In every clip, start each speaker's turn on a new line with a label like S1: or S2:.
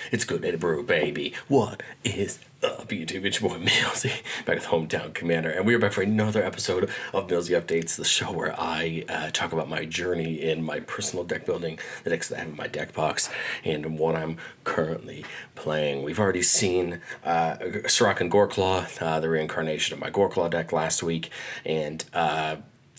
S1: It's good at a brew, baby. What is up, YouTube? It's your boy Millzy, back with Hometown Commander, and we are back for another episode of Millzy Updates, the show where I talk about my journey in my personal deck building, the decks that I have in my deck box, and what I'm currently playing. We've already seen Sirach and Goreclaw, the reincarnation of my Goreclaw deck last week, and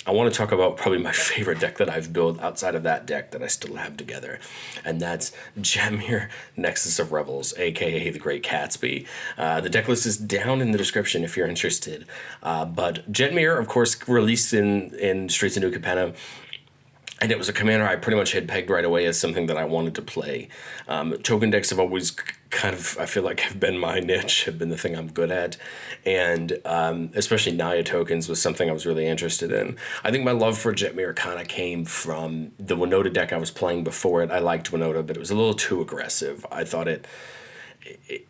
S1: I want to talk about probably my favorite deck that I've built outside of that deck that I still have together, and that's Jetmir Nexus of Revels, aka the Great Catsby. The deck list is down in the description if you're interested. But Jetmir, of course, released in Streets of New Capenna, and it was a commander I pretty much had pegged right away as something that I wanted to play. Token decks have always kind of, I feel like, have been my niche, have been the thing I'm good at. And especially Naya tokens was something I was really interested in. I think my love for Jetmir kind of came from the Winota deck I was playing before it. I liked Winota, but it was a little too aggressive. I thought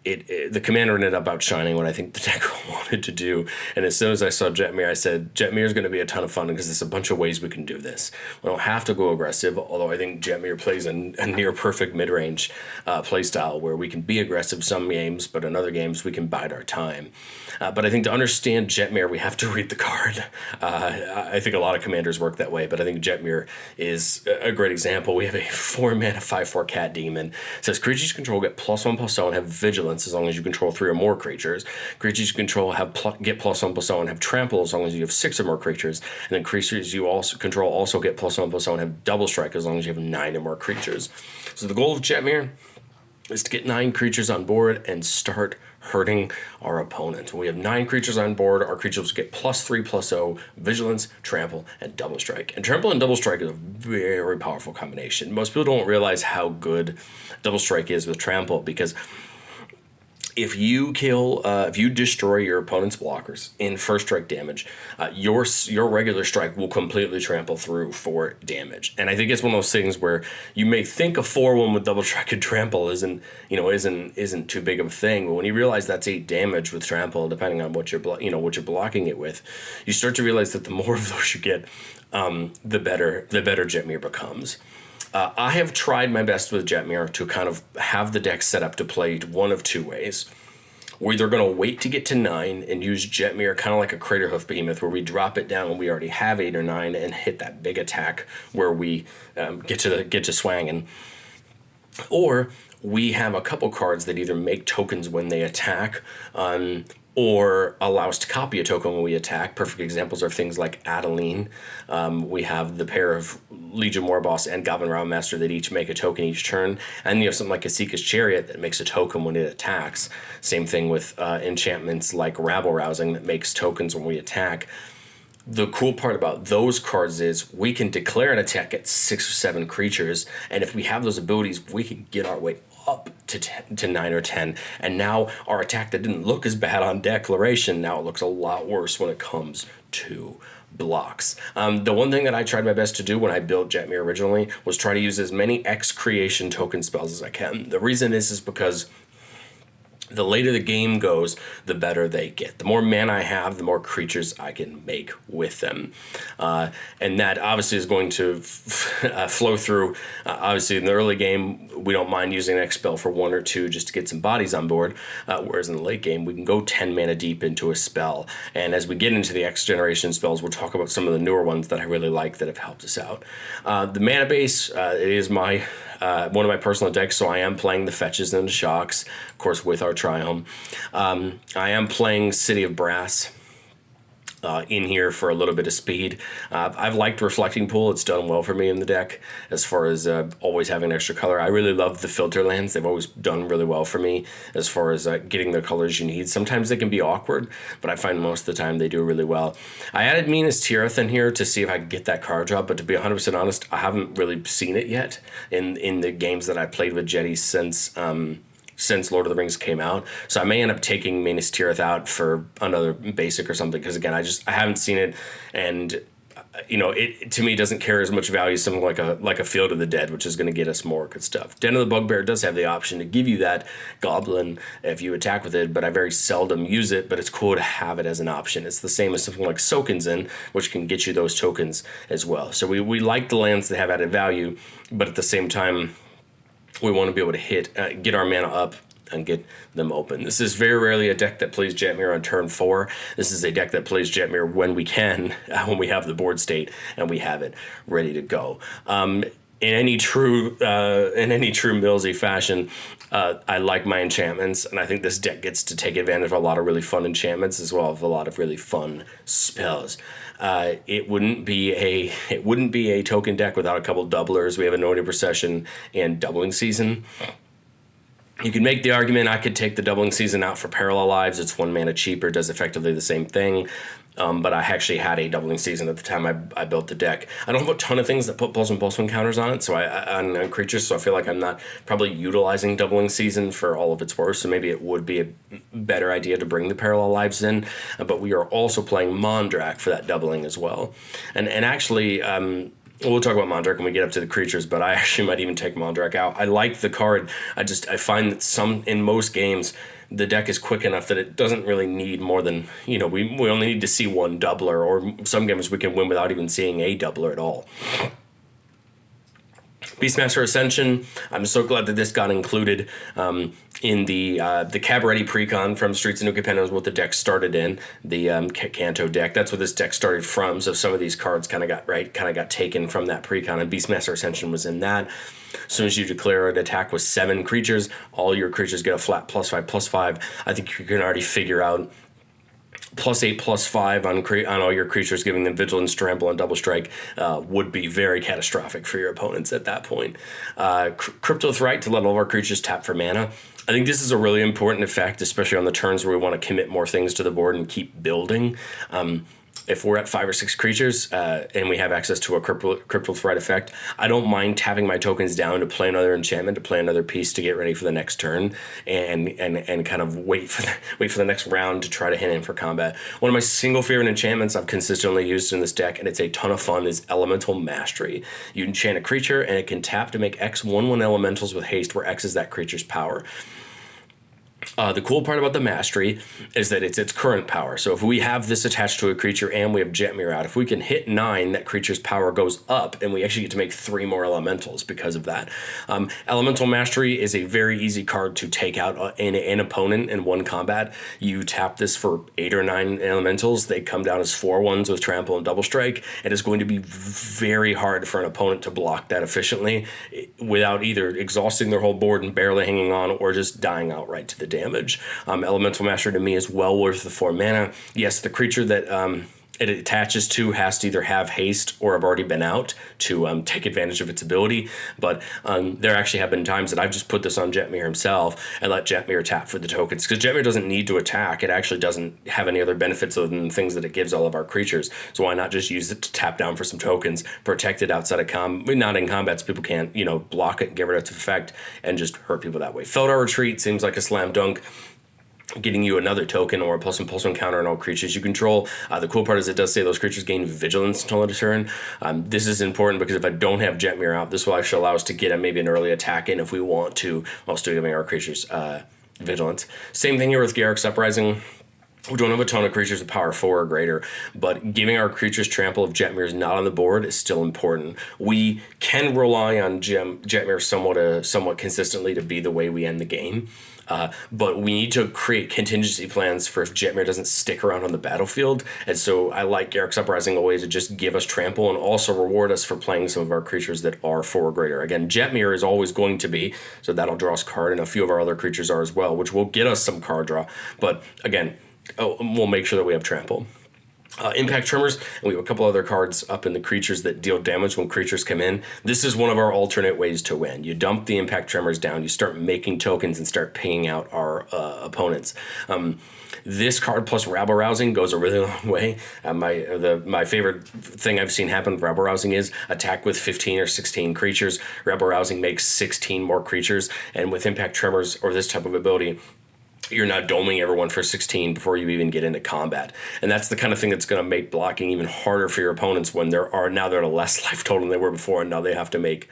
S1: the commander ended up outshining what I think the deck wanted to do. And as soon as I saw Jetmir, I said, Jetmir is going to be a ton of fun because there's a bunch of ways we can do this. We don't have to go aggressive, although I think Jetmir plays a near perfect mid-range play style where we can be aggressive some games, but in other games we can bide our time. But I think to understand Jetmir, we have to read the card. I think a lot of commanders work that way, but I think Jetmir is a great example. We have a 4-mana 5/4 cat demon. It says creatures you control get +1/+0 and have vigilance as long as you control 3 or more creatures. Creatures you control get +1/+0 and have trample as long as you have 6 or more creatures. And then creatures you also control also get +1/+0 and have double strike as long as you have 9 or more creatures. So the goal of Jetmir is to get 9 creatures on board and start hurting our opponent. When we have 9 creatures on board, our creatures get +3/+0, vigilance, trample, and double strike. And trample and double strike is a very powerful combination. Most people don't realize how good double strike is with trample, because if you destroy your opponent's blockers in first strike damage, your regular strike will completely trample through for damage. And I think it's one of those things where you may think a 4/1 with double strike and trample isn't too big of a thing, but when you realize that's 8 damage with trample, depending on what you're blocking it with, you start to realize that the more of those you get, the better Jetmir becomes. I have tried my best with Jetmir to kind of have the deck set up to play one of 2 ways. We're either going to wait to get to 9 and use Jetmir kind of like a Craterhoof Behemoth, where we drop it down when we already have 8 or 9 and hit that big attack where we get to swanging. Or we have a couple cards that either make tokens when they attack, or allow us to copy a token when we attack. Perfect examples are things like Adeline. We have the pair of Legion Warboss and Goblin Roundmaster that each make a token each turn. And you have something like Kasika's Chariot that makes a token when it attacks. Same thing with enchantments like Rabble Rousing that makes tokens when we attack. The cool part about those cards is we can declare an attack at 6 or 7 creatures, and if we have those abilities, we can get our way up to 9 or 10, and now our attack that didn't look as bad on declaration, now it looks a lot worse when it comes to blocks. The one thing that I tried my best to do when I built Jetmir originally was try to use as many X creation token spells as I can. The reason is because the later the game goes, the better they get. The more mana I have, the more creatures I can make with them. And that obviously is going to flow through. Obviously, in the early game, we don't mind using an X spell for 1 or 2 just to get some bodies on board. Whereas in the late game, we can go 10 mana deep into a spell. And as we get into the X generation spells, we'll talk about some of the newer ones that I really like that have helped us out. The mana base, it is one of my personal decks, so I am playing the fetches and the shocks, of course, with our Triome. I am playing City of Brass in here for a little bit of speed. I've liked Reflecting Pool. It's done well for me in the deck as far as always having extra color. I really love the filter lands. They've always done really well for me as far as getting the colors you need. Sometimes they can be awkward, but I find most of the time they do really well. I added Minas Tirith in here to see if I could get that card drop, but to be 100% honest, I haven't really seen it yet in the games that I played with Jetty since Lord of the Rings came out. So I may end up taking Minas Tirith out for another basic or something, because again, I haven't seen it, and it to me doesn't carry as much value as something like a Field of the Dead, which is going to get us more good stuff. Den of the Bugbear does have the option to give you that goblin if you attack with it, but I very seldom use it, but it's cool to have it as an option. It's the same as something like Sokenzen, which can get you those tokens as well. So we like the lands that have added value, but at the same time, We want to be able to get our mana up and get them open. This is very rarely a deck that plays Jetmir on turn 4. This is a deck that plays Jetmir when we can, when we have the board state and we have it ready to go. In any true Millzy fashion, I like my enchantments, and I think this deck gets to take advantage of a lot of really fun enchantments as well as a lot of really fun spells. It wouldn't be a token deck without a couple doublers. We have Anointed Procession and Doubling Season. You can make the argument I could take the Doubling Season out for Parallel Lives. It's 1 mana cheaper, does effectively the same thing. But I actually had a Doubling Season at the time I built the deck. I don't have a ton of things that put Pulse and Pulse counters on it, so on creatures, so I feel like I'm not probably utilizing Doubling Season for all of its worth, so maybe it would be a better idea to bring the Parallel Lives in. But we are also playing Mondrak for that doubling as well. And actually... we'll talk about Mondrak when we get up to the creatures, but I actually might even take Mondrak out. I like the card. I find that in most games, the deck is quick enough that it doesn't really need more than, we only need to see one doubler, or some games we can win without even seeing a doubler at all. Beastmaster Ascension, I'm so glad that this got included in the Cabaretti precon from Streets of New Capenna was what the deck started in, the Kanto deck. That's what this deck started from, so some of these cards kind of got taken from that precon, and Beastmaster Ascension was in that. As soon as you declare an attack with 7 creatures, all your creatures get a flat +5/+5. I think you can already figure out +8/+5 on all your creatures, giving them Vigilance, Trample, and Double Strike would be very catastrophic for your opponents at that point. Cryptothrite to let all of our creatures tap for mana. I think this is a really important effect, especially on the turns where we want to commit more things to the board and keep building. If we're at 5 or 6 creatures and we have access to a Cryptothrite effect, I don't mind tapping my tokens down to play another enchantment, to play another piece to get ready for the next turn, and kind of wait for the next round to try to hit in for combat. One of my single favorite enchantments I've consistently used in this deck, and it's a ton of fun, is Elemental Mastery. You enchant a creature and it can tap to make X 1/1 elementals with haste, where X is that creature's power. The cool part about the Mastery is that it's its current power. So if we have this attached to a creature and we have Jetmir out, if we can hit 9, that creature's power goes up, and we actually get to make 3 more elementals because of that. Elemental Mastery is a very easy card to take out an opponent in one combat. You tap this for 8 or 9 elementals. They come down as 4/1s with Trample and Double Strike. It is going to be very hard for an opponent to block that efficiently without either exhausting their whole board and barely hanging on, or just dying outright to the damage. Elemental Mastery to me is well worth the 4 mana. Yes, the creature that it attaches to has to either have haste or have already been out to take advantage of its ability, but there actually have been times that I've just put this on Jetmir himself and let Jetmir tap for the tokens, because Jetmir doesn't need to attack. It actually doesn't have any other benefits other than the things that it gives all of our creatures, so why not just use it to tap down for some tokens, protect it outside of not in combat, so people can't block it, get rid of its effect, and just hurt people that way. Feldar Retreat seems like a slam dunk, getting you another token or a +1/+1 counter on all creatures you control. The cool part is it does say those creatures gain vigilance until end of turn. This is important because if I don't have Jetmir out, this will actually allow us to get maybe an early attack in if we want to, while still giving our creatures vigilance. Same thing here with Garruk's Uprising. We don't have a ton of creatures with power 4 or greater, but giving our creatures trample if Jetmir is not on the board is still important. We can rely on Jetmir somewhat consistently to be the way we end the game. But we need to create contingency plans for if Jetmir doesn't stick around on the battlefield. And so I like Garruk's Uprising a way to just give us trample and also reward us for playing some of our creatures that are 4 or greater. Again, Jetmir is always going to be, so that'll draw us card, and a few of our other creatures are as well, which will get us some card draw. But again, we'll make sure that we have trample. Impact Tremors, and we have a couple other cards up in the creatures that deal damage when creatures come in. This is one of our alternate ways to win. You dump the Impact Tremors down, you start making tokens and start paying out our opponents. This card plus Rabble Rousing goes a really long way. My favorite thing I've seen happen with Rabble Rousing is attack with 15 or 16 creatures. Rabble Rousing makes 16 more creatures, and with Impact Tremors or this type of ability, you're not doming everyone for 16 before you even get into combat. And that's the kind of thing that's going to make blocking even harder for your opponents when they're at a less life total than they were before, and now they have to make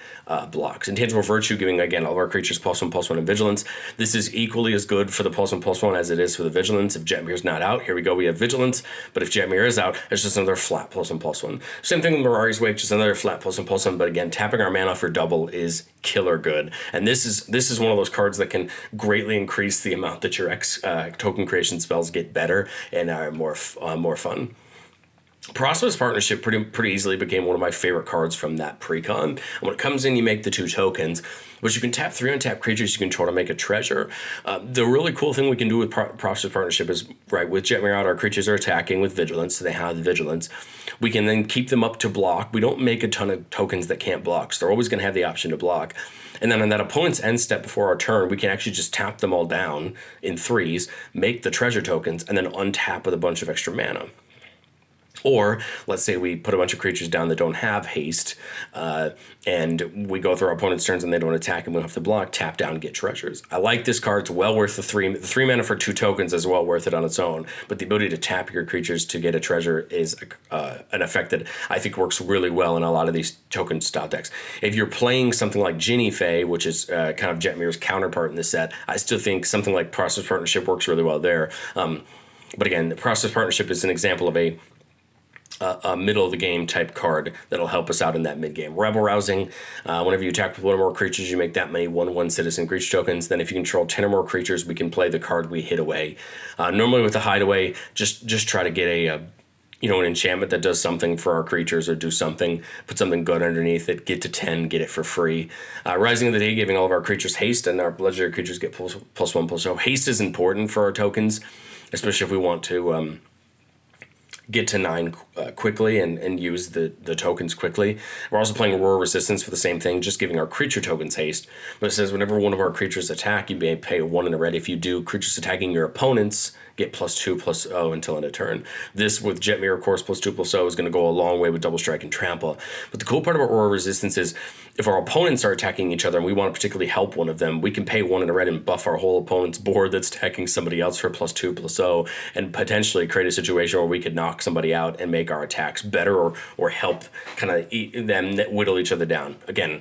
S1: blocks. Intangible Virtue, giving, again, all of our creatures +1/+1 in Vigilance. This is equally as good for the +1/+1 as it is for the Vigilance. If Jetmir's not out, here we go, we have Vigilance. But if Jetmir is out, it's just another flat +1/+1. Same thing with Mirari's Wake, just another flat +1/+1. But again, tapping our mana for double is killer good. And this is one of those cards that can greatly increase the amount that your token creation spells get better and are more fun. Prosperous Partnership pretty easily became one of my favorite cards from that precon. And when it comes in, you make the 2 tokens, which you can tap 3 untap creatures you control to make a treasure. The really cool thing we can do with Prosperous Partnership is, right, with Jetmir out, our creatures are attacking with Vigilance, so they have the Vigilance. We can then keep them up to block. We don't make a ton of tokens that can't block, so they're always going to have the option to block. And then on that opponent's end step before our turn, we can actually just tap them all down in 3s, make the treasure tokens, and then untap with a bunch of extra mana. Or let's say we put a bunch of creatures down that don't have haste, and we go through our opponent's turns and they don't attack and we have to block, tap down, get treasures. I like this card. It's well worth the 3. The 3 mana for 2 tokens is well worth it on its own, but the ability to tap your creatures to get a treasure is an effect that I think works really well in a lot of these token style decks. If you're playing something like Ginny Fae, which is kind of Jetmir's counterpart in the set, I still think something like Prosperous Partnership works really well there. But again, the Prosperous Partnership is an example of a middle of the game type card that'll help us out in that mid game. Rebel Rousing, whenever you attack with 1 or more creatures, you make that many 1/1 citizen creature tokens. Then if you control 10 or more creatures, we can play the card we hid away. Normally with the Hideaway, just try to get an enchantment that does something for our creatures, or do something, put something good underneath it, get to 10, get it for free. Rising of the Day, giving all of our creatures haste, and our legendary creatures get +1/+0. Haste is important for our tokens, especially if we want to get to 9 quickly and use the tokens quickly. We're also playing Aurora Resistance for the same thing, just giving our creature tokens haste. But it says whenever one of our creatures attack, you may pay 1 in a red. If you do, creatures attacking your opponents get +2/+0 until end of turn. This, with Jetmir, of course, +2/+0 is going to go a long way with Double Strike and Trample. But the cool part about Aurora Resistance is if our opponents are attacking each other and we want to particularly help one of them, we can pay 1 in a red and buff our whole opponent's board that's attacking somebody else for +2/+0, and potentially create a situation where we could knock somebody out and make our attacks better, or help kind of them whittle each other down. Again,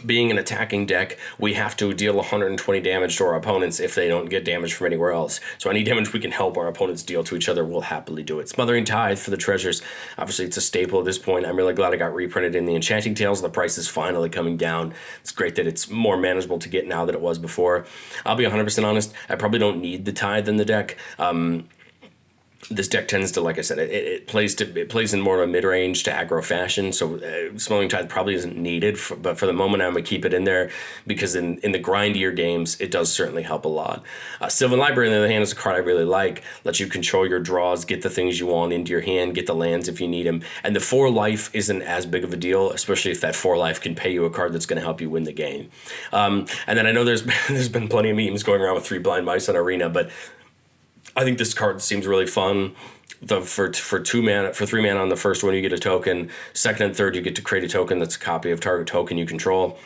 S1: being an attacking deck, we have to deal 120 damage to our opponents if they don't get damage from anywhere else. So any damage we can help our opponents deal to each other, we'll happily do it. Smothering Tithe for the treasures. Obviously, it's a staple at this point. I'm really glad I got reprinted in the Enchanting Tales. The price is finally coming down. It's great that it's more manageable to get now than it was before. I'll be 100% honest, I probably don't need the Tithe in the deck. This deck tends to, like I said, it plays in more of a mid-range to aggro fashion, so Smothering Tithe probably isn't needed, but for the moment I'm going to keep it in there, because in the grindier games, it does certainly help a lot. Sylvan Library, on the other hand, is a card I really like. Lets you control your draws, get the things you want into your hand, get the lands if you need them, and the 4 life isn't as big of a deal, especially if that 4 life can pay you a card that's going to help you win the game. And then I know there's been plenty of memes going around with 3 Blind Mice on Arena, but I think this card seems really fun. For 3 mana on the first one, you get a token. Second and third, you get to create a token that's a copy of target token you control.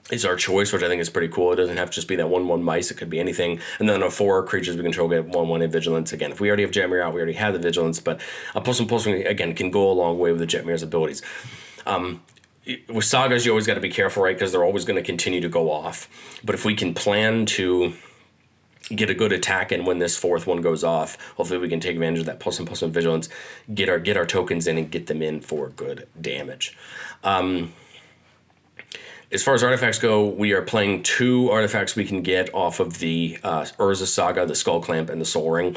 S1: It's our choice, which I think is pretty cool. It doesn't have to just be that 1/1 mice. It could be anything. And then 4 creatures we control get 1/1 in Vigilance. Again, if we already have Jetmir out, we already have the Vigilance. But a +1/+1 again can go a long way with the Jetmir's abilities. With Sagas, you always got to be careful, right? Because they're always going to continue to go off. But if we can plan to get a good attack in when this 4th one goes off, hopefully we can take advantage of that +1/+1 Vigilance, get our tokens in and get them in for good damage. As far as artifacts go, we are playing 2 artifacts we can get off of the Urza Saga, the Skull Clamp, and the Soul Ring.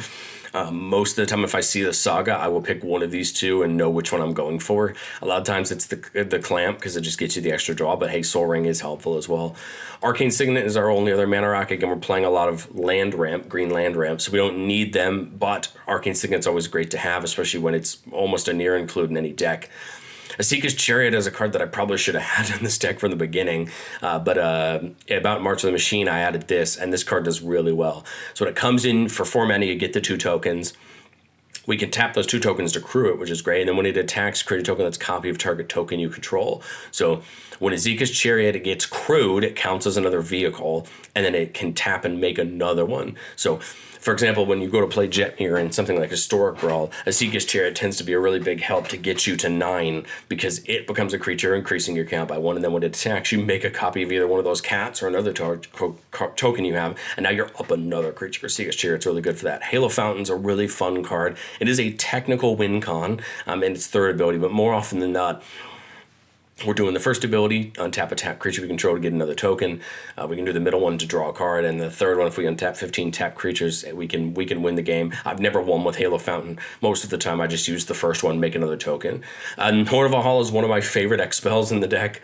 S1: Most of the time, if I see the Saga, I will pick one of these 2 and know which one I'm going for. A lot of times it's the Clamp, because it just gets you the extra draw, but hey, Soul Ring is helpful as well. Arcane Signet is our only other mana rock. Again, we're playing a lot of green land ramp, so we don't need them, but Arcane Signet's always great to have, especially when it's almost a near include in any deck. Asika's Chariot is a card that I probably should have had in this deck from the beginning, but about March of the Machine, I added this, and this card does really well. So when it comes in for 4 mana, you get the 2 tokens. we can tap those 2 tokens to crew it, which is great. And then when it attacks, create a token that's a copy of target token you control. So when Ezekiel's Chariot it gets crewed, it counts as another vehicle, and then it can tap and make another one. So, for example, when you go to play Jetmir in something like Historic Brawl, Ezekiel's Chariot tends to be a really big help to get you to 9 because it becomes a creature, increasing your count by 1. And then when it attacks, you make a copy of either one of those cats or another token you have, and now you're up another creature. Ezekiel's Chariot's really good for that. Halo Fountain's a really fun card. It is a technical win con in its 3rd ability, but more often than not, we're doing the first ability, untap a tap creature we control to get another token. We can do the middle one to draw a card, and the 3rd one, if we untap 15 tap creatures, we can win the game. I've never won with Halo Fountain. Most of the time, I just use the first one, make another token. Horn of Valhalla is one of my favorite X spells in the deck.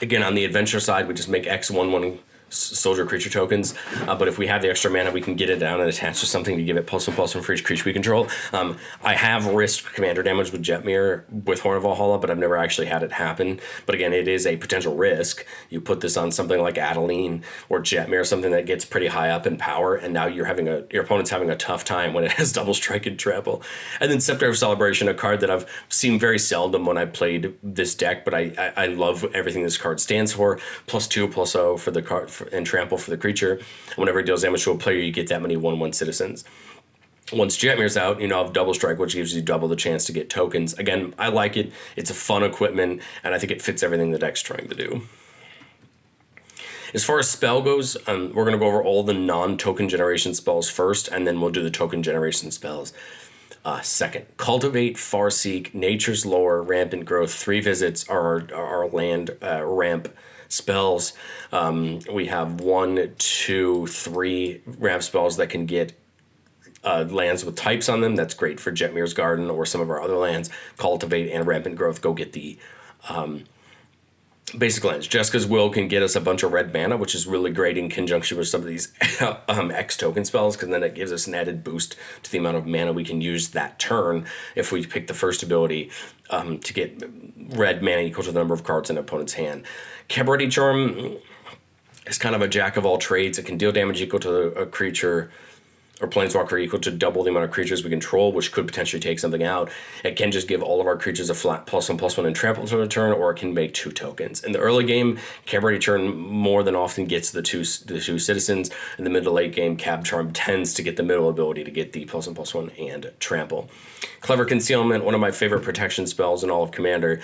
S1: Again, on the adventure side, we just make X1/1 soldier creature tokens, but if we have the extra mana, we can get it down and attach to something to give it +1/+1 for each creature we control. I have risked commander damage with Jetmir with Horn of Valhalla, but I've never actually had it happen. But again, it is a potential risk. You put this on something like Adeline or Jetmir, something that gets pretty high up in power, and now your opponent's having a tough time when it has double strike and trample. And then Scepter of Celebration, a card that I've seen very seldom when I played this deck, but I love everything this card stands for. +2/+0 for the card, and trample for the creature. Whenever it deals damage to a player, you get that many 1/1 citizens. Once Jetmir's out, you now have double strike, which gives you double the chance to get tokens. Again, I like it. It's a fun equipment, and I think it fits everything the deck's trying to do. As far as spell goes, we're going to go over all the non-token generation spells first, and then we'll do the token generation spells second. Cultivate, Farseek, Nature's Lore, Rampant Growth, 3 visits are our land ramp spells. We have 1, 2, 3 ramp spells that can get lands with types on them. That's great for Jetmir's Garden or some of our other lands. Cultivate and Rampant Growth go get the basic lands. Jessica's Will can get us a bunch of red mana, which is really great in conjunction with some of these X token spells, because then it gives us an added boost to the amount of mana we can use that turn if we pick the first ability to get red mana equal to the number of cards in an opponent's hand. Cabaretti Charm is kind of a jack of all trades. It can deal damage equal to a creature or planeswalker equal to double the amount of creatures we control, which could potentially take something out. It can just give all of our creatures a flat +1/+1 and trample to the turn, or it can make 2 tokens. In the early game, Cabaretti Charm more than often gets the two citizens. In the mid to late game, Cab Charm tends to get the middle ability to get the +1/+1 and trample. Clever Concealment, one of my favorite protection spells in all of Commander.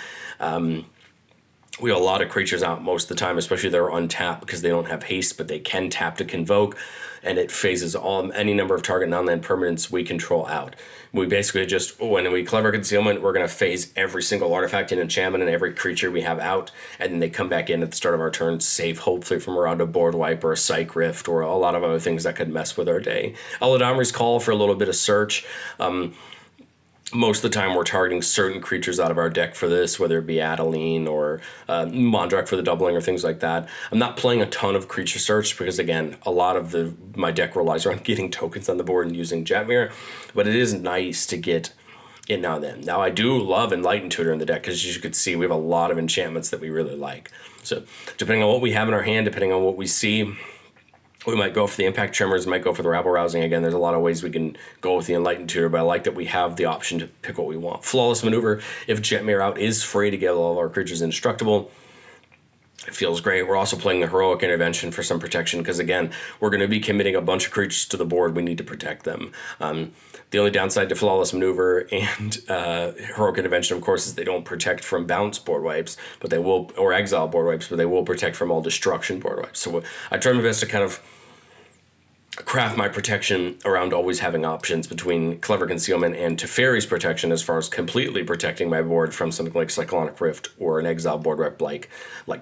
S1: We have a lot of creatures out most of the time, especially they're untapped because they don't have haste, but they can tap to convoke, and it phases any number of target non-land permanents we control out. We basically just, when we Clever Concealment, we're going to phase every single artifact and enchantment and every creature we have out, and then they come back in at the start of our turn, save hopefully from around a board wipe or a Psych Rift or a lot of other things that could mess with our day. Eladamri's Call for a little bit of search. Most of the time we're targeting certain creatures out of our deck for this, whether it be Adeline or Mondrak for the doubling or things like that. I'm not playing a ton of creature search because, again, a lot of my deck relies around getting tokens on the board and using Jetmir, but it is nice to get it now and then. Now, I do love Enlightened Tutor in the deck because, as you can see, we have a lot of enchantments that we really like. So depending on what we have in our hand, depending on what we see, we might go for the Impact Tremors, might go for the Rabble Rousing. Again, there's a lot of ways we can go with the Enlightened Tutor, but I like that we have the option to pick what we want. Flawless Maneuver, if Jetmir out is free to get all of our creatures indestructible, it feels great. We're also playing the Heroic Intervention for some protection because, again, we're going to be committing a bunch of creatures to the board. We need to protect them. The only downside to Flawless Maneuver and Heroic Intervention, of course, is they don't protect from bounce board wipes, but they will, or exile board wipes, but they will protect from all destruction board wipes. So I try my best to kind of craft my protection around always having options between Clever Concealment and Teferi's protection as far as completely protecting my board from something like Cyclonic Rift or an exile board wipe like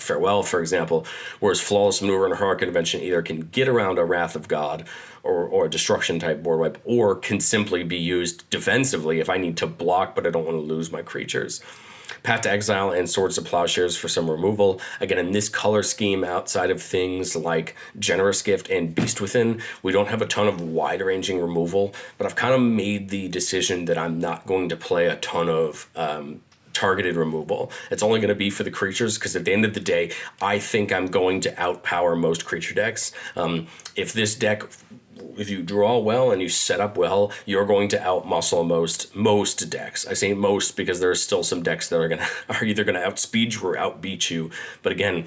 S1: Farewell, for example, whereas Flawless Maneuver and Heroic Intervention either can get around a Wrath of God or a destruction type board wipe, or can simply be used defensively if I need to block but I don't want to lose my creatures. Path to Exile and Swords to Plowshares for some removal. Again, in this color scheme, outside of things like Generous Gift and Beast Within, we don't have a ton of wide-ranging removal, but I've kind of made the decision that I'm not going to play a ton of targeted removal. It's only going to be for the creatures, because at the end of the day, I think I'm going to outpower most creature decks. If this deck you draw well and you set up well, you're going to outmuscle most decks. I say most because there are still some decks that are either gonna outspeed you or outbeat you. But again,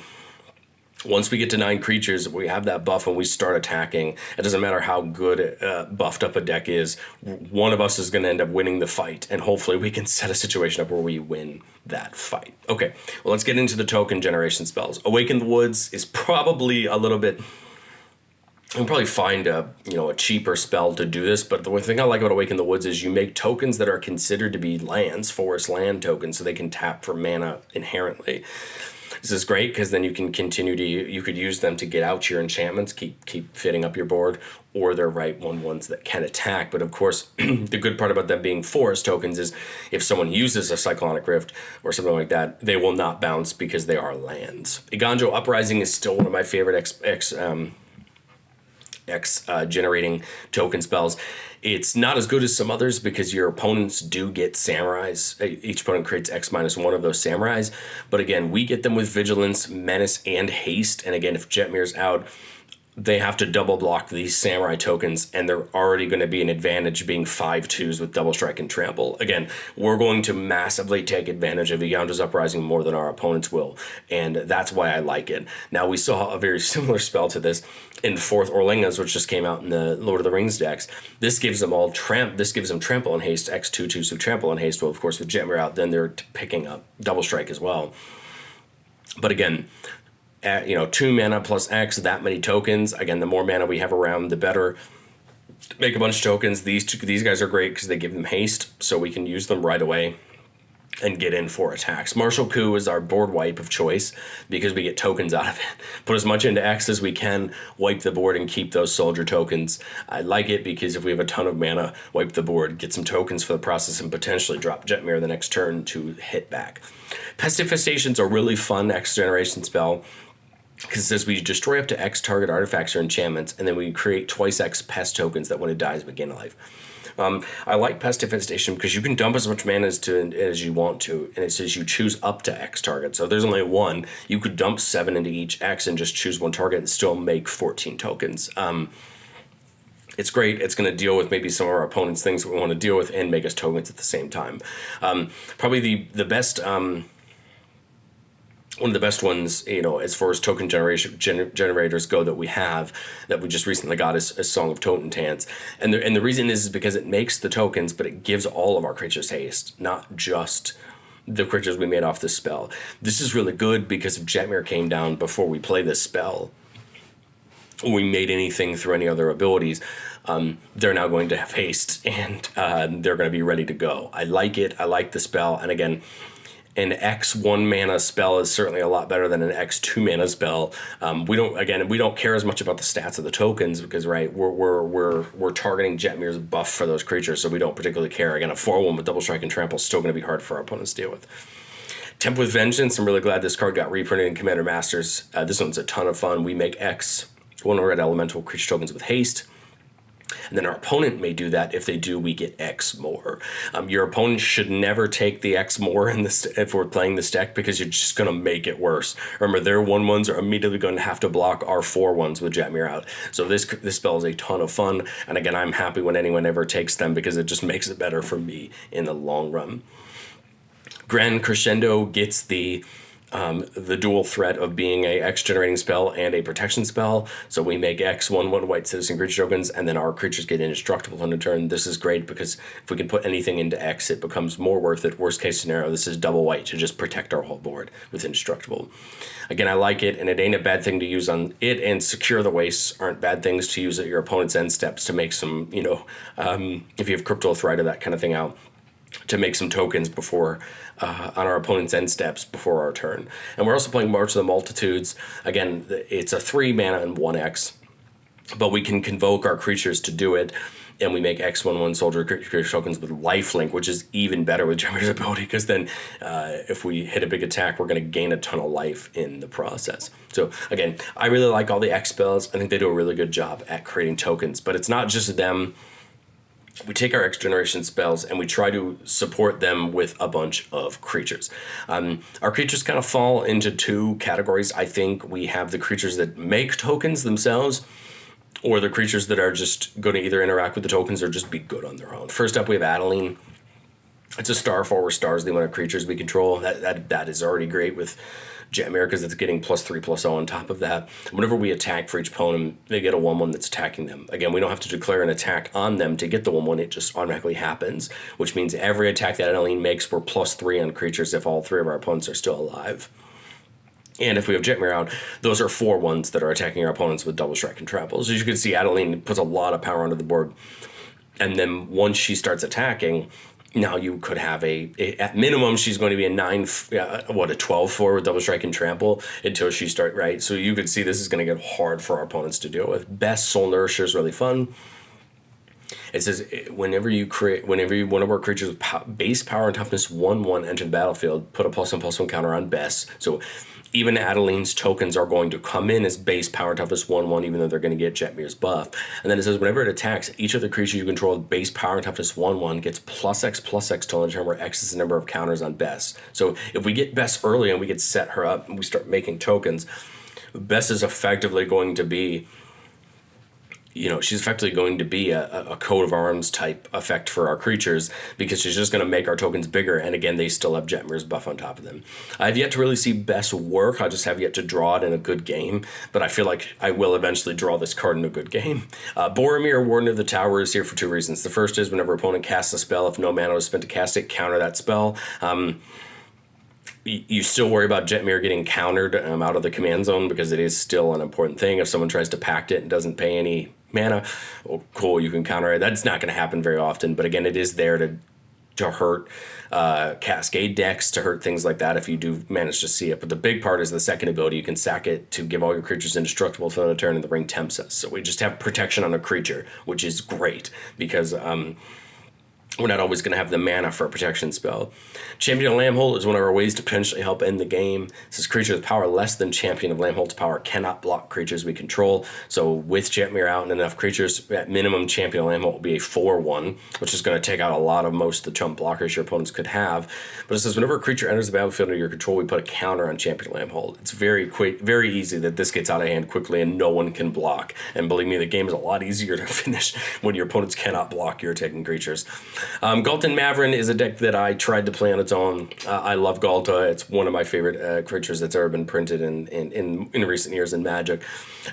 S1: once we get to 9 creatures, we have that buff and we start attacking. It doesn't matter how good buffed up a deck is. One of us is going to end up winning the fight, and hopefully we can set a situation up where we win that fight. Okay, well, let's get into the token generation spells. Awaken the Woods is probably a little bit... You can probably find a cheaper spell to do this, but the thing I like about Awaken the Woods is you make tokens that are considered to be lands, forest land tokens, so they can tap for mana inherently. This is great because then you can continue to, you could use them to get out your enchantments, keep fitting up your board, or they're right 1/1s that can attack. But of course, the good part about them being forest tokens is if someone uses a Cyclonic Rift or something like that, they will not bounce because they are lands. Iganjo Uprising is still one of my favorite X generating token spells. It's not as good as some others because your opponents do get samurais. Each opponent creates X-1 of those samurais. But again, we get them with Vigilance, Menace, and Haste. And again, if Jetmir's out, they have to double block these samurai tokens, and they're already going to be an advantage being 5/2s with Double Strike and Trample. Again, we're going to massively take advantage of Iganjo's Uprising more than our opponents will, and that's why I like it. Now, we saw a very similar spell to this in 4th Orlingas, which just came out in the Lord of the Rings decks. This gives them all Trample and Haste, X/2/2s with Trample and Haste. Well, of course, with Jetmir out, then they're picking up Double Strike as well. But again, 2 mana plus X, that many tokens. Again, the more mana we have around, the better. Make a bunch of tokens. These guys are great because they give them haste, so we can use them right away and get in for attacks. Martial Coup is our board wipe of choice because we get tokens out of it. Put as much into X as we can, wipe the board, and keep those soldier tokens. I like it because if we have a ton of mana, wipe the board, get some tokens for the process, and potentially drop Jetmir the next turn to hit back. Pest Infestation's a really fun X generation spell, because it says we destroy up to X target artifacts or enchantments, and then we create twice X pest tokens that when it dies, we gain a life. I like Pest Infestation because you can dump as much mana as you want to, and it says you choose up to X target. So if there's only 1, you could dump 7 into each X and just choose 1 target and still make 14 tokens. It's great. It's going to deal with maybe some of our opponents' things that we want to deal with and make us tokens at the same time. Probably the best... one of the best ones, as far as token generators go that we just recently got is Song of Totentans. And the reason is because it makes the tokens, but it gives all of our creatures haste, not just the creatures we made off this spell. This is really good because if Jetmir came down before we play this spell, or we made anything through any other abilities, they're now going to have haste, and they're going to be ready to go. I like it. I like the spell. And again, an X 1 mana spell is certainly a lot better than an X 2 mana spell. We don't care as much about the stats of the tokens because we're targeting Jetmir's buff for those creatures, so we don't particularly care. Again, a 4/1 with Double Strike and Trample is still going to be hard for our opponents to deal with. Temp with Vengeance. I'm really glad this card got reprinted in Commander Masters. This one's a ton of fun. We make X 1 red elemental creature tokens with haste. And then our opponent may do that. If they do, we get X more. Your opponent should never take the X more if we're playing this deck because you're just going to make it worse. Remember, their 1/1s are immediately going to have to block our 4/1s with Jetmir out. So this spell is a ton of fun. And again, I'm happy when anyone ever takes them because it just makes it better for me in the long run. Grand Crescendo gets the dual threat of being a X generating spell and a protection spell. So we make X 1/1 white citizen creature tokens, and then our creatures get indestructible on a turn. This is great because if we can put anything into X, it becomes more worth it. Worst case scenario, this is double white to just protect our whole board with indestructible. Again, I like it, and it ain't a bad thing to use on it, and Secure the Wastes aren't bad things to use at your opponent's end steps to make some, if you have Crypto Threat or that kind of thing out, to make some tokens before on our opponent's end steps before our turn. And we're also playing March of the Multitudes. Again, it's a 3 mana and 1 X, but we can convoke our creatures to do it, and we make X 1/1 soldier creature tokens with lifelink, which is even better with Jetmir's ability, because then if we hit a big attack, we're going to gain a ton of life in the process. So again, I really like all the X spells. I think they do a really good job at creating tokens, but it's not just them. We take our X generation spells and we try to support them with a bunch of creatures. Our creatures kind of fall into 2 categories. I think we have the creatures that make tokens themselves, or the creatures that are just going to either interact with the tokens or just be good on their own. First up, we have Adeline. It's a star 4 with stars, the amount of creatures we control. That is already great with Jetmir because it's getting +3/+0 on top of that. Whenever we attack for each opponent, they get a 1/1 that's attacking them. Again, we don't have to declare an attack on them to get the 1/1, it just automatically happens, which means every attack that Adeline makes, we're +3 on creatures if all 3 of our opponents are still alive. And if we have Jetmir out, those are 4/1s that are attacking our opponents with double strike and tramples. As you can see, Adeline puts a lot of power onto the board. And then once she starts attacking, now you could have at minimum, she's going to be a 12/4 with double strike and trample until she right? So you could see this is going to get hard for our opponents to deal with. Best Soul Nourisher is really fun. It says whenever one of our creatures with base power and toughness 1/1 enter the battlefield, put a +1/+1 counter on Bess. So even Adeline's tokens are going to come in as base power and toughness 1/1, even though they're going to get Jetmir's buff. And then it says whenever it attacks, each of the creatures you control with base power and toughness 1/1 gets +X/+X till the turn where X is the number of counters on Bess. So if we get Bess early and we can set her up and we start making tokens, Bess is effectively going to be, she's effectively going to be a coat of arms type effect for our creatures because she's just going to make our tokens bigger. And again, they still have Jetmir's buff on top of them. I've yet to really see Bess work. I just have yet to draw it in a good game, but I feel like I will eventually draw this card in a good game. Boromir, Warden of the Tower, is here for 2 reasons. The first is whenever opponent casts a spell, if no mana was spent to cast it, counter that spell. You still worry about Jetmir getting countered out of the command zone because it is still an important thing. If someone tries to pact it and doesn't pay any mana, well, cool, you can counter it. That's not going to happen very often, but again, it is there to hurt Cascade decks, to hurt things like that if you do manage to see it. But the big part is the second ability. You can sack it to give all your creatures indestructible for the turn, and the ring tempts us. So we just have protection on a creature, which is great because we're not always going to have the mana for a protection spell. Champion of Lambhold is one of our ways to potentially help end the game. It says creatures with power less than Champion of Lambhold's power cannot block creatures we control. So with Jetmir out and enough creatures, at minimum, Champion of Lambhold will be a 4/1, which is going to take out a lot of most of the chump blockers your opponents could have. But it says whenever a creature enters the battlefield under your control, we put a counter on Champion of Lambhold. It's very quick, very easy that this gets out of hand quickly and no one can block. And believe me, the game is a lot easier to finish when your opponents cannot block your attacking creatures. Galton Mavrin is a deck that I tried to play on its own. I love Galta. It's one of my favorite creatures that's ever been printed in recent years in Magic.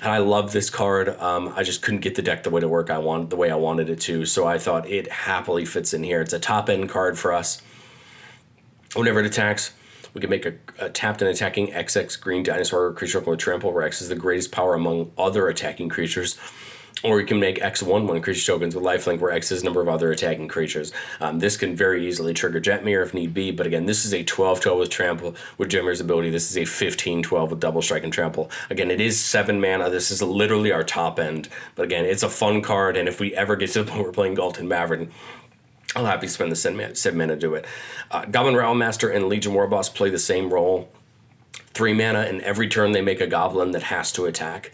S1: And I love this card. I just couldn't get the deck the way I wanted it to. So I thought it happily fits in here. It's a top end card for us. Whenever it attacks, we can make a tapped and attacking XX green dinosaur creature with trample, where X is the greatest power among other attacking creatures. Or you can make X/1/1 creature tokens with lifelink, where X is the number of other attacking creatures. This can very easily trigger Jetmir if need be, but again, this is a 12/12 with trample with Jetmir's ability. This is a 15/12 with double strike and trample. Again, it is 7 mana. This is literally our top end, but again, it's a fun card, and if we ever get to the point where we're playing Galton Mavrin, I'll happily spend the 7 mana to do it. Goblin Rowmaster and Legion Warboss play the same role. 3 mana, and every turn they make a goblin that has to attack.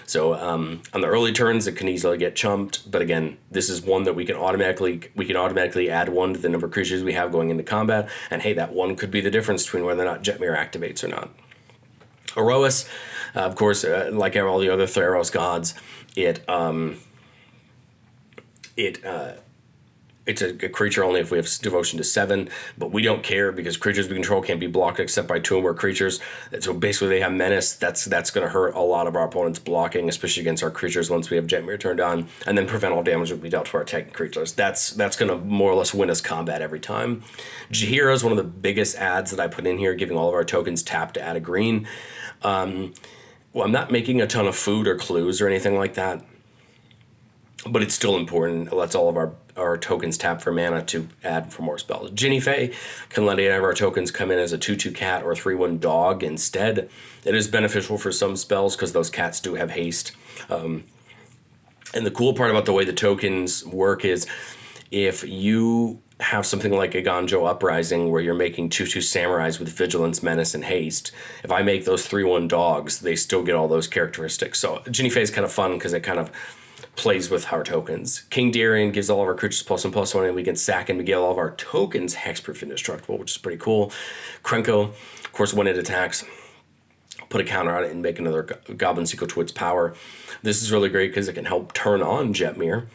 S1: So on the early turns, it can easily get chumped, but again, this is one that we can automatically add 1 to the number of creatures we have going into combat, and hey, that 1 could be the difference between whether or not Jetmir activates or not. Erois, of course, like all the other Theros gods, it's a creature only if we have devotion to 7, but we don't care because creatures we control can't be blocked except by 2 or more creatures. So basically they have menace. That's going to hurt a lot of our opponents blocking, especially against our creatures once we have Jetmir turned on, and then prevent all damage that will be dealt to our attacking creatures. That's going to more or less win us combat every time. Jaheira is one of the biggest adds that I put in here, giving all of our tokens tap to add a green. I'm not making a ton of food or clues or anything like that, but it's still important. It lets all of our tokens tap for mana to add for more spells. Ginny Fae can let 8 of our tokens come in as a 2/2 cat or 3/1 dog instead. It is beneficial for some spells because those cats do have haste. And the cool part about the way the tokens work is if you have something like a Ganjo Uprising where you're making 2/2 samurais with vigilance, menace, and haste, if I make those 3/1 dogs, they still get all those characteristics. So Ginny Fae is kind of fun because it kind of plays with our tokens. King Darian gives all of our creatures +1/+1, and we can sack him to get all of our tokens hexproof indestructible, which is pretty cool. Krenko, of course, when it attacks, put a counter on it and make another Goblin Sequel to its power. This is really great because it can help turn on Jetmir.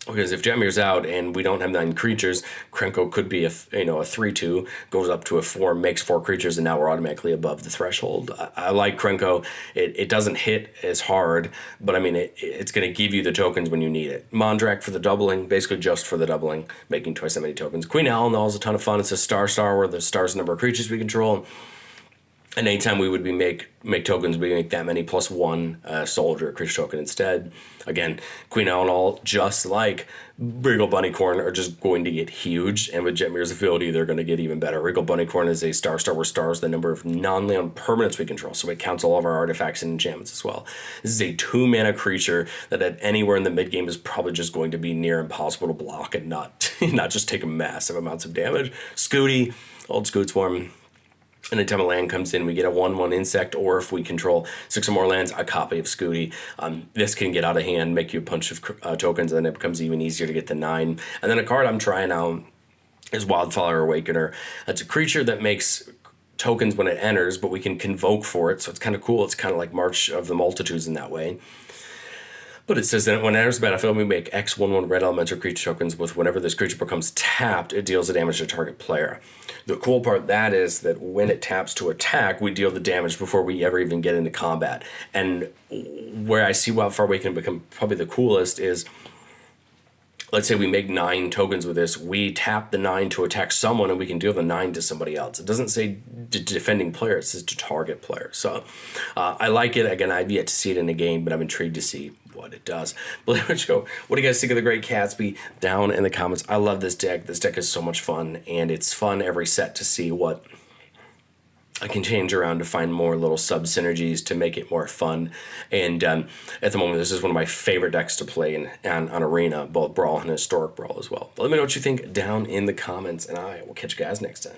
S1: Because if Jetmir's out and we don't have 9 creatures, Krenko could be a 3/2, goes up to a 4, makes 4 creatures, and now we're automatically above the threshold. I like Krenko. It doesn't hit as hard, but I mean it's going to give you the tokens when you need it. Mondrak for the doubling, basically just for the doubling, making twice that many tokens. Queen Alanal is a ton of fun. It's a star where the star's the number of creatures we control. And anytime we would make tokens, we make that many plus 1 soldier or creature token instead. Again, Queen Alanal, just like Regal Bunnycorn, are just going to get huge. And with Jetmir's ability, they're going to get even better. Regal Bunnycorn is a star where star is the number of non-land permanents we control. So it counts all of our artifacts and enchantments as well. This is a 2-mana creature that at anywhere in the mid-game is probably just going to be near impossible to block and not just take massive amounts of damage. Scooty, old Scoot Swarm. Anytime a land comes in, we get a 1/1 insect, or if we control 6 or more lands, a copy of Scooty. This can get out of hand, make you a bunch of tokens, and then it becomes even easier to get to 9. And then a card I'm trying out is Wildfire Awakener. That's a creature that makes tokens when it enters, but we can convoke for it, so it's kind of cool. It's kind of like March of the Multitudes in that way. But it says that when it enters the battlefield, we make X 1/1 red elemental creature tokens with whenever this creature becomes tapped, it deals the damage to target player. The cool part of that is that when it taps to attack, we deal the damage before we ever even get into combat. And where I see Wildfire Awakening become probably the coolest is, let's say we make 9 tokens with this, we tap the 9 to attack someone, and we can deal the 9 to somebody else. It doesn't say defending player, it says to target player. So I like it. Again, I've yet to see it in a game, but I'm intrigued to see what it does. But let's go. What do you guys think of the Great Gatsby? Down in the comments. I love this deck. This deck is so much fun, and it's fun every set to see what I can change around to find more little sub synergies to make it more fun. And at the moment, this is one of my favorite decks to play on Arena, both Brawl and Historic Brawl as well. But let me know what you think down in the comments, and I will catch you guys next time.